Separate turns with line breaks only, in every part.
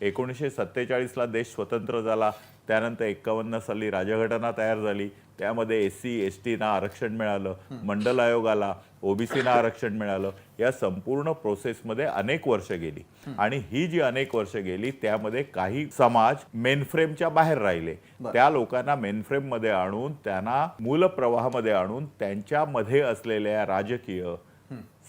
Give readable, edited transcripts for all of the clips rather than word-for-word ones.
1947 ला देश स्वतंत्र झाला, त्यानंतर 51 साली राज्यघटना तयार झाली, त्यामध्ये SC ST ना आरक्षण मिळालं, मंडल आयोग आला, OBC ना आरक्षण मिळालं। या संपूर्ण प्रोसेसमध्ये अनेक वर्ष गेली आणि ही जी अनेक वर्ष गेली त्यामध्ये काही समाज मेनफ्रेमच्या बाहेर राहिले। त्या लोकांना मेनफ्रेम मध्ये आणून त्यांना मूल प्रवाहामध्ये आणून त्यांच्यामध्ये असलेल्या राजकीय,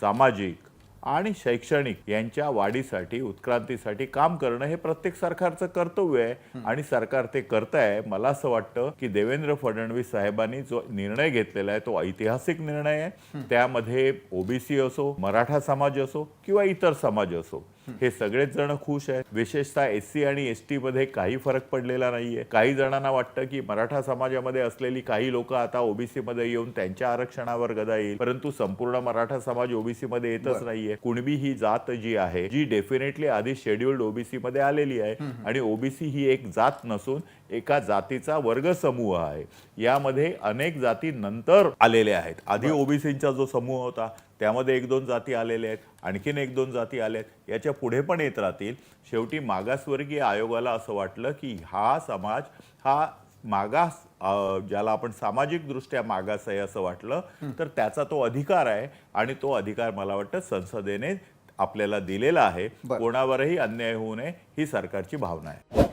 सामाजिक आणि शैक्षणिक यांच्या वाढीसाठी, उत्क्रांतीसाठी काम करणं हे प्रत्येक सरकारचं कर्तव्य आहे आणि सरकार ते करत आहे। मला असं वाटतं की देवेंद्र फडणवीस साहेबांनी जो निर्णय घेतलेला आहे तो ऐतिहासिक निर्णय आहे। त्यामध्ये OBC असो, मराठा समाज असो किंवा इतर समाज असो, हे सगळेच जण खुश आहेत। विशेषतः SC आणि ST मध्ये काही फरक पडलेला नाहीये। काही जणांना वाटतं की मराठा समाजामध्ये असलेली काही लोक आता OBC मध्ये येऊन त्यांच्या आरक्षणावर गदा येईल, परंतु संपूर्ण मराठा समाज OBC मध्ये येतच नाहीये। कुणबी ही जात जी आहे, जी डेफिनेटली आधी शेड्यूल्ड OBC मध्ये आलेली आहे आणि OBC ही एक जात नसून एका जातीचा वर्ग समूह आहे। यामध्ये अनेक जाती नंतर आलेल्या आहेत। आधी OBCचा जो समूह होता त्यामध्ये 1-2 जाती आलेल्या आहेत, आणखीन 1-2 जाती आल्या आहेत, याच्या पुढे पण येत राहतील। शेवटी मागासवर्गीय आयोगाला असं वाटलं की हा समाज हा मागास, ज्याला आपण सामाजिक दृष्ट्या मागास आहे असं वाटलं, तर त्याचा तो अधिकार आहे आणि तो अधिकार मला वाटतं संसदेने आपल्याला दिलेला आहे। कोणावरही अन्याय होऊ नये ही सरकारची भावना आहे।